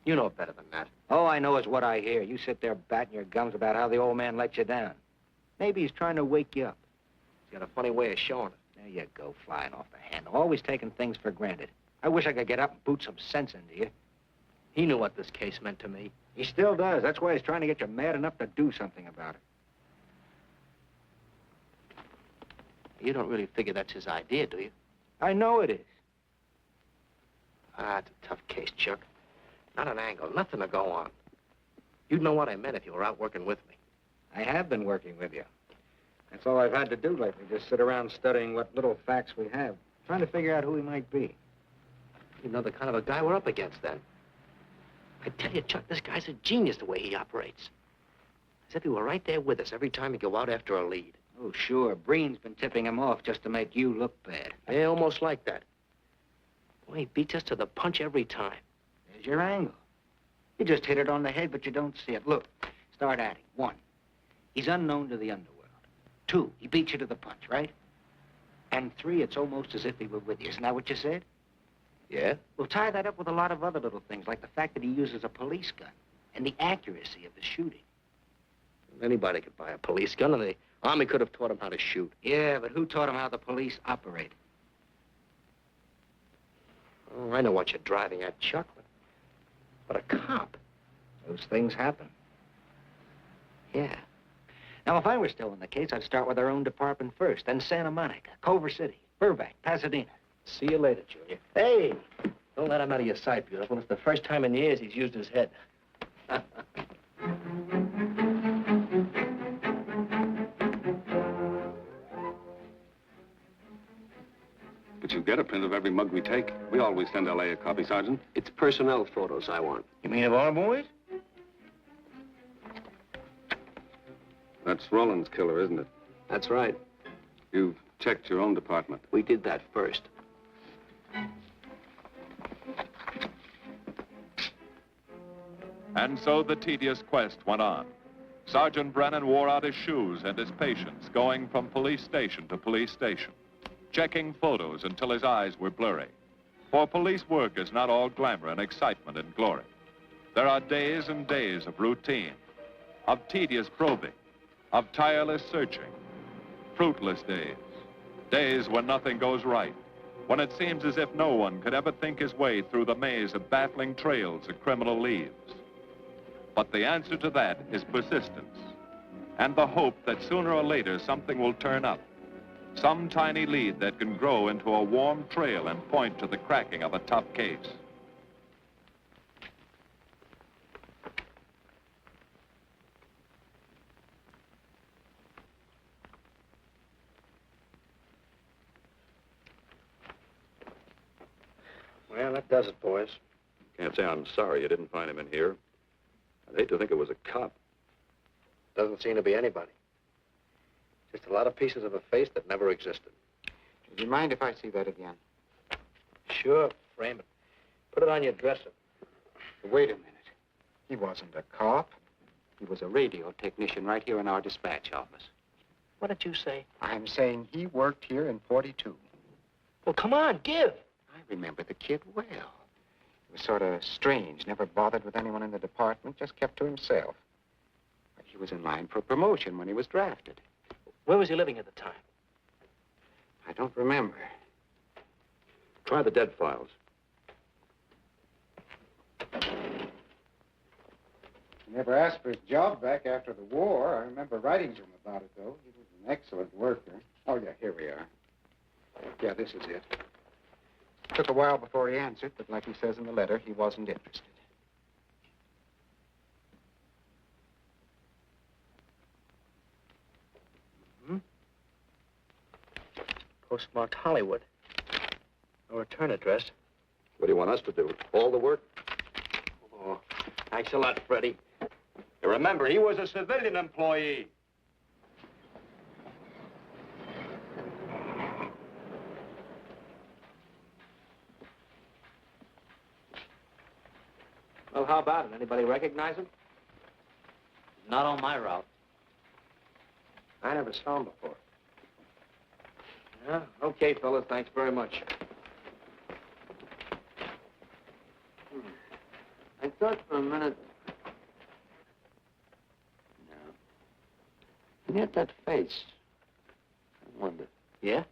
You know better than that. All I know is what I hear. You sit there batting your gums about how the old man let you down. Maybe he's trying to wake you up. He's got a funny way of showing it. There you go, flying off the handle. Always taking things for granted. I wish I could get up and boot some sense into you. He knew what this case meant to me. He still does. That's why he's trying to get you mad enough to do something about it. You don't really figure that's his idea, do you? I know it is. Ah, it's a tough case, Chuck. Not an angle, nothing to go on. You'd know what I meant if you were out working with me. I have been working with you. That's all I've had to do lately, just sit around studying what little facts we have, trying to figure out who he might be. You know the kind of a guy we're up against, then. I tell you, Chuck, this guy's a genius the way he operates. As if he were right there with us every time we go out after a lead. Oh, sure. Breen's been tipping him off just to make you look bad. Yeah, almost like that. Well, he beats us to the punch every time. There's your angle. You just hit it on the head, but you don't see it. Look, start adding. 1, he's unknown to the underworld. 2, he beats you to the punch, right? And 3, it's almost as if he were with you. Isn't that what you said? Yeah. Well, tie that up with a lot of other little things, like the fact that he uses a police gun and the accuracy of his shooting. Anybody could buy a police gun, and the Army could have taught him how to shoot. Yeah, but who taught him how the police operate? Oh, I know what you're driving at, Chuck, but a cop. Those things happen. Yeah. Now, if I were still in the case, I'd start with our own department first, then Santa Monica, Culver City, Burbank, Pasadena. See you later, Junior. Hey, don't let him out of your sight, beautiful. It's the first time in years he's used his head. But you get a print of every mug we take. We always send L.A. a copy, Sergeant. It's personnel photos I want. You mean of our boys? That's Roland's killer, isn't it? That's right. You've checked your own department. We did that first. And so the tedious quest went on. Sergeant Brennan wore out his shoes and his patience, going from police station to police station, checking photos until his eyes were blurry. For police work is not all glamour and excitement and glory. There are days and days of routine, of tedious probing, of tireless searching, fruitless days, days when nothing goes right, when it seems as if no one could ever think his way through the maze of baffling trails a criminal leaves. But the answer to that is persistence, and the hope that sooner or later something will turn up, some tiny lead that can grow into a warm trail and point to the cracking of a tough case. Well, that does it, boys. Can't say I'm sorry you didn't find him in here. I'd hate to think it was a cop. Doesn't seem to be anybody. Just a lot of pieces of a face that never existed. Do you mind if I see that again? Sure, frame it. Put it on your dresser. Wait a minute. He wasn't a cop. He was a radio technician right here in our dispatch office. What did you say? I'm saying he worked here in 42. Well, come on, give. I remember the kid well. He was sort of strange, never bothered with anyone in the department, just kept to himself. He was in line for promotion when he was drafted. Where was he living at the time? I don't remember. Try the dead files. He never asked for his job back after the war. I remember writing to him about it, though. He was an excellent worker. Oh, yeah, here we are. Yeah, this is it. Took a while before he answered, but like he says in the letter, he wasn't interested. Postmarked Hollywood. No return address. What do you want us to do? All the work? Oh, thanks a lot, Freddie. Remember, he was a civilian employee. Well, how about it? Anybody recognize him? Not on my route. I never saw him before. Yeah, okay, fellas, thanks very much. I thought for a minute... No. And yet that face. I wonder. Yeah?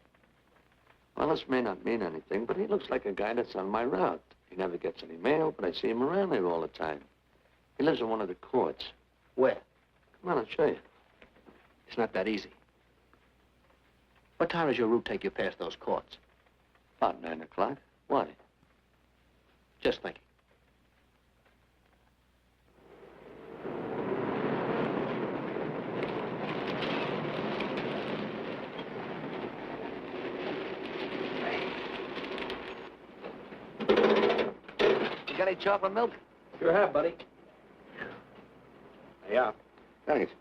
Well, this may not mean anything, but he looks like a guy that's on my route. He never gets any mail, but I see him around here all the time. He lives in one of the courts. Where? Come on, I'll show you. It's not that easy. What time does your route take you past those courts? About 9 o'clock. Why? Just thinking. You got any chocolate milk? Sure have, buddy. Yeah. Thanks.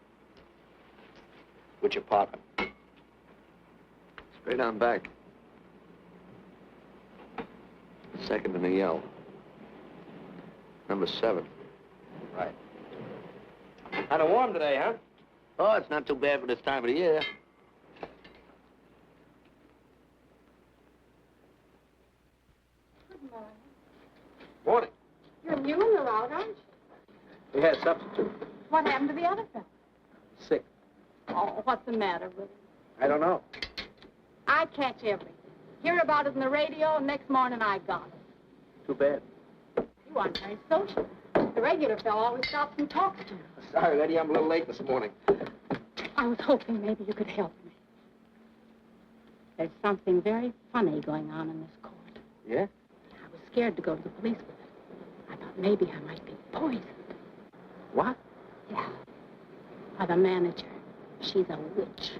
Which apartment? Straight on back. Second in the yell. Number 7. Right. Kind of warm today, huh? Oh, it's not too bad for this time of the year. Good morning. Morning. You're new in the route, aren't you? We had substitute. What happened to the other fellow? Sick. Oh, what's the matter with him? I don't know. I catch everything. Hear about it in the radio, and next morning I got it. Too bad. You aren't very social. The regular fellow always stops and talks to you. Sorry, Eddie, I'm a little late this morning. I was hoping maybe you could help me. There's something very funny going on in this court. Yeah? I was scared to go to the police with it. I thought maybe I might be poisoned. What? Yeah. By the manager. She's a witch.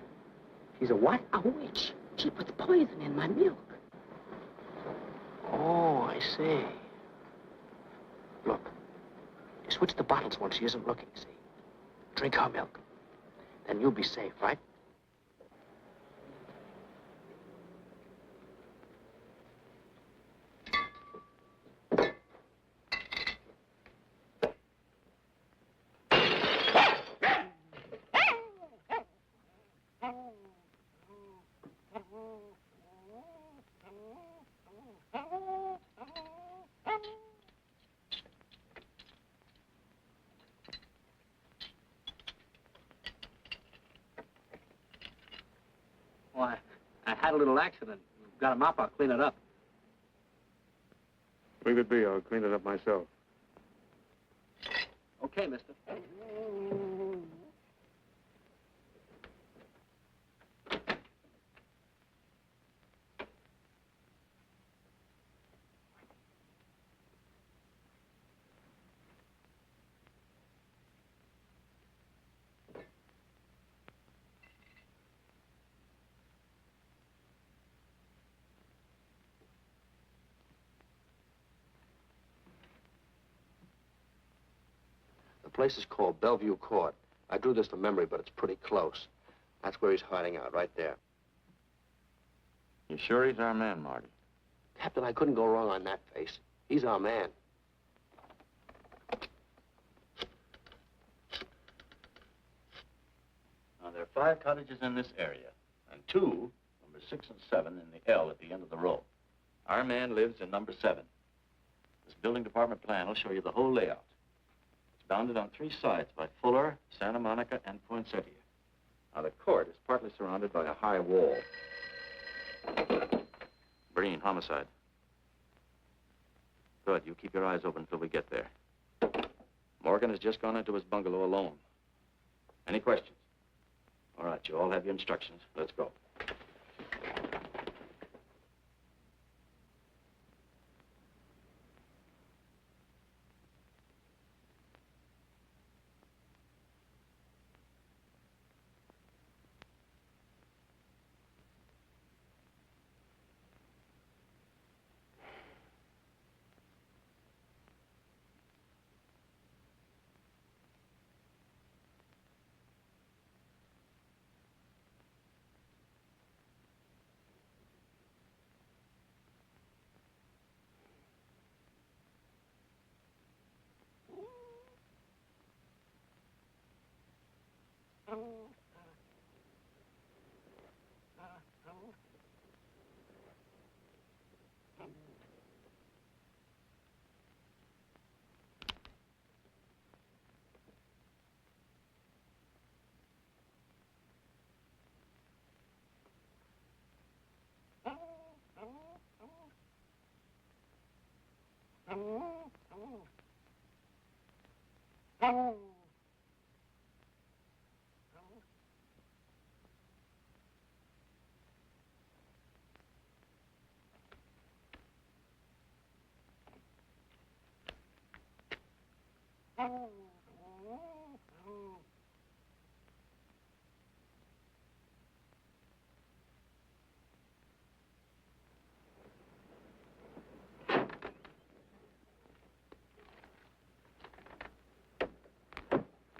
She's a what? A witch. She puts poison in my milk. Oh, I see. Look, you switch the bottles when she isn't looking, see? Drink her milk. Then you'll be safe, right? Why, I had a little accident. Got a mop, I'll clean it up. Leave it be. I'll clean it up myself. Okay, mister. The place is called Bellevue Court. I drew this from memory, but it's pretty close. That's where he's hiding out, right there. You sure he's our man, Marty? Captain, I couldn't go wrong on that face. He's our man. Now, there are 5 cottages in this area, and 2, number 6 and 7, in the L at the end of the row. Our man lives in number 7. This building department plan will show you the whole layout. It's bounded on 3 sides by Fuller, Santa Monica, and Poinsettia. Now, the court is partly surrounded by a high wall. Breen, homicide. Good. You keep your eyes open until we get there. Morgan has just gone into his bungalow alone. Any questions? All right, you all have your instructions. Let's go.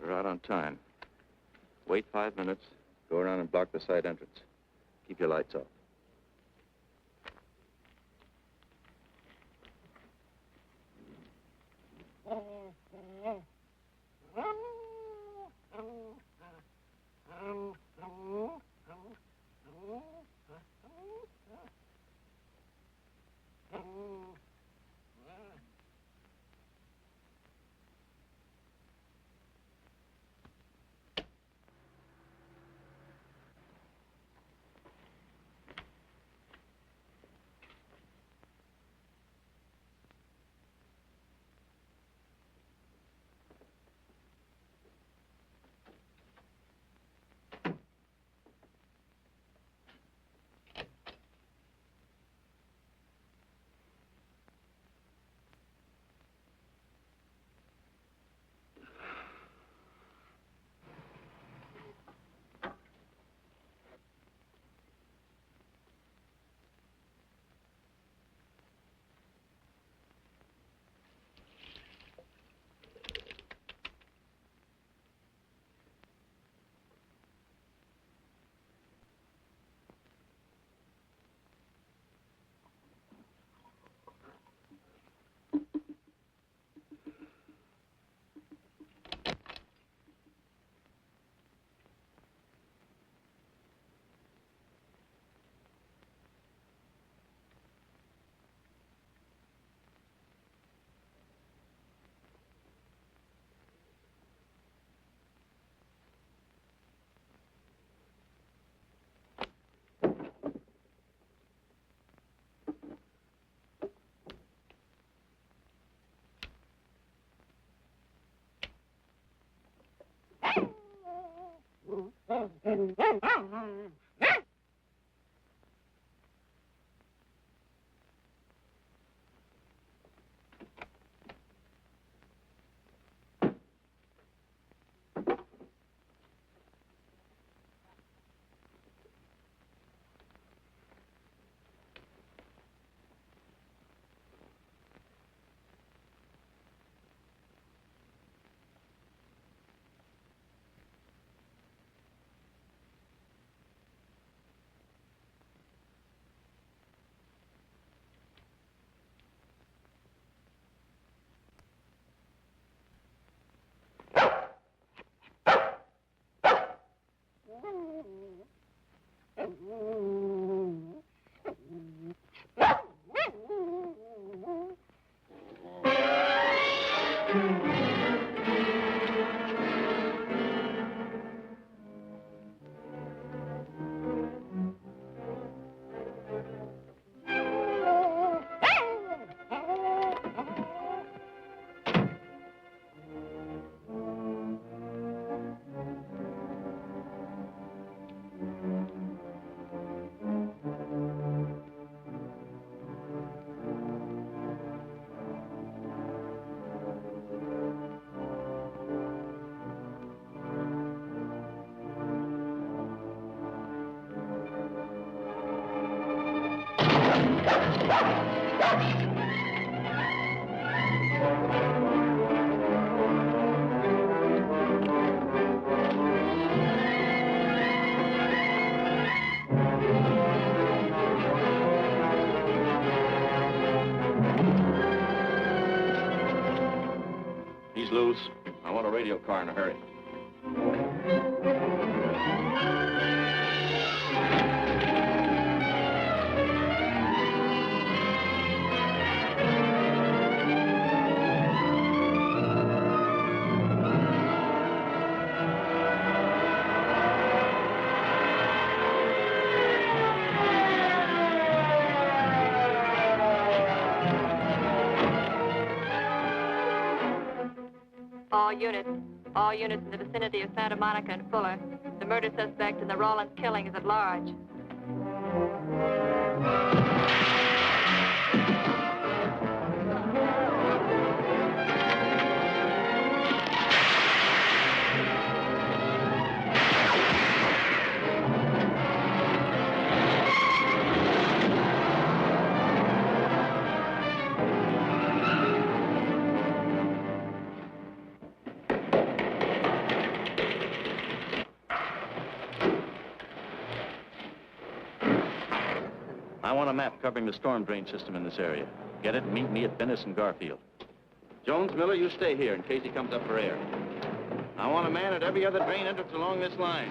We're out on time. Wait 5 minutes. Go around and block the side entrance. Keep your lights off. He's loose. I want a radio car in a hurry. All units in the vicinity of Santa Monica and Fuller. The murder suspect in the Rollins killing is at large. I want a map covering the storm drain system in this area. Get it and meet me at Dennis and Garfield. Jones, Miller, you stay here in case he comes up for air. I want a man at every other drain entrance along this line.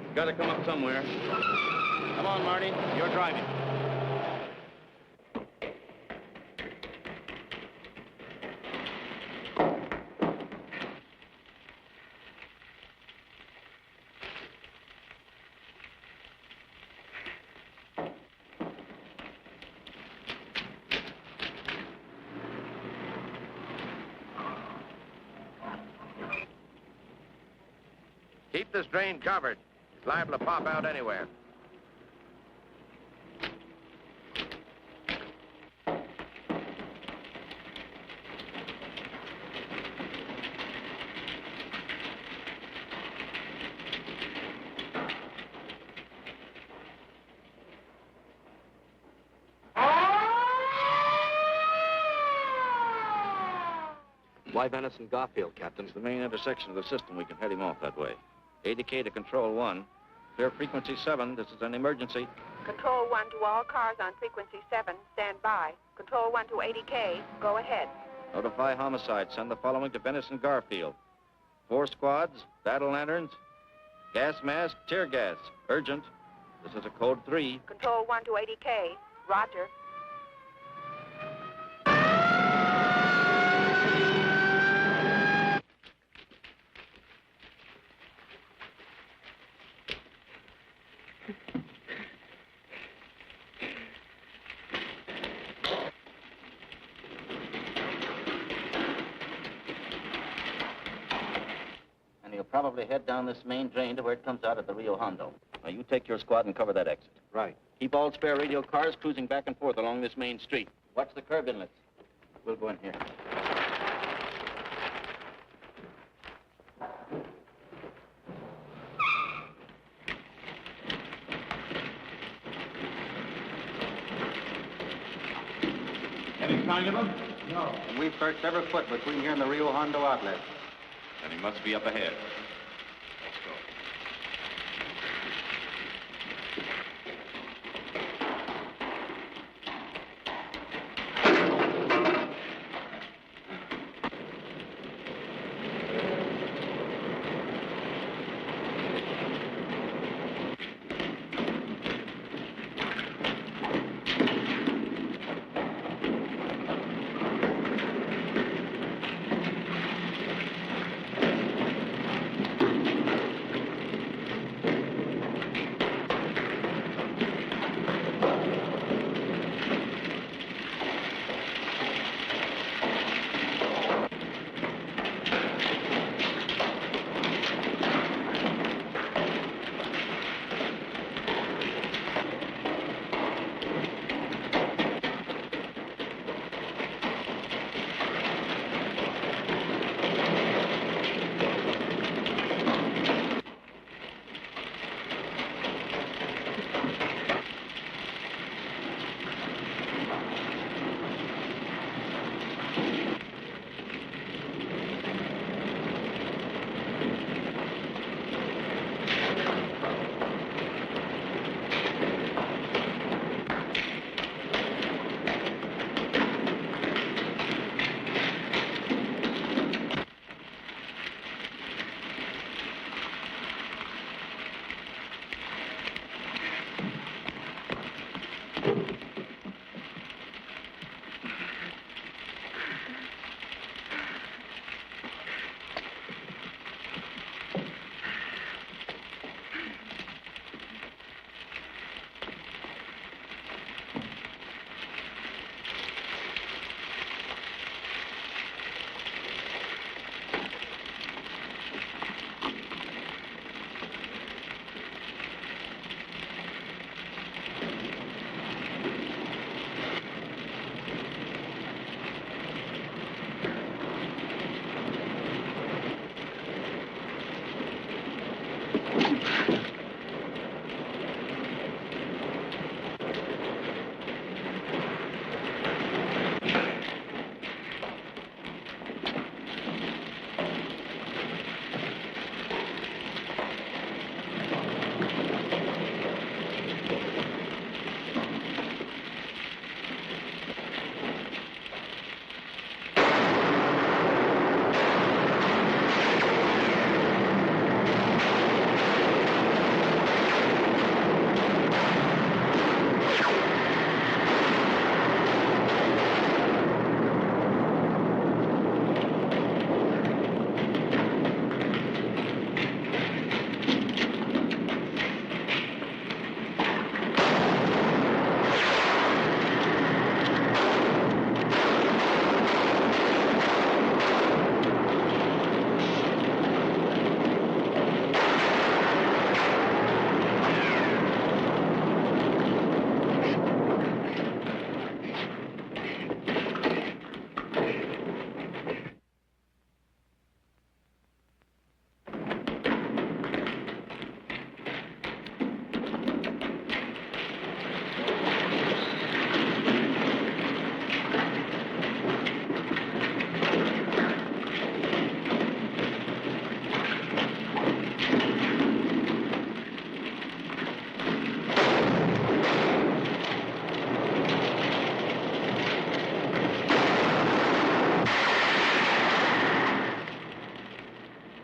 He's got to come up somewhere. Come on, Marty. You're driving. Keep this drain covered. It's liable to pop out anywhere. Why Venice and Garfield, Captain? It's the main intersection of the system. We can head him off that way. ADK to Control 1. Clear frequency 7. This is an emergency. Control 1 to all cars on frequency 7. Stand by. Control 1 to ADK. Go ahead. Notify homicide. Send the following to Venice and Garfield. 4 squads, battle lanterns, gas mask, tear gas. Urgent. This is a code 3. Control 1 to ADK. Roger. Probably head down this main drain to where it comes out at the Rio Hondo. Now, you take your squad and cover that exit. Right. Keep all spare radio cars cruising back and forth along this main street. Watch the curb inlets. We'll go in here. Any sign of him? No. And we've searched every foot between here and the Rio Hondo outlet. And he must be up ahead. Let's go.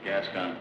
Gas gun.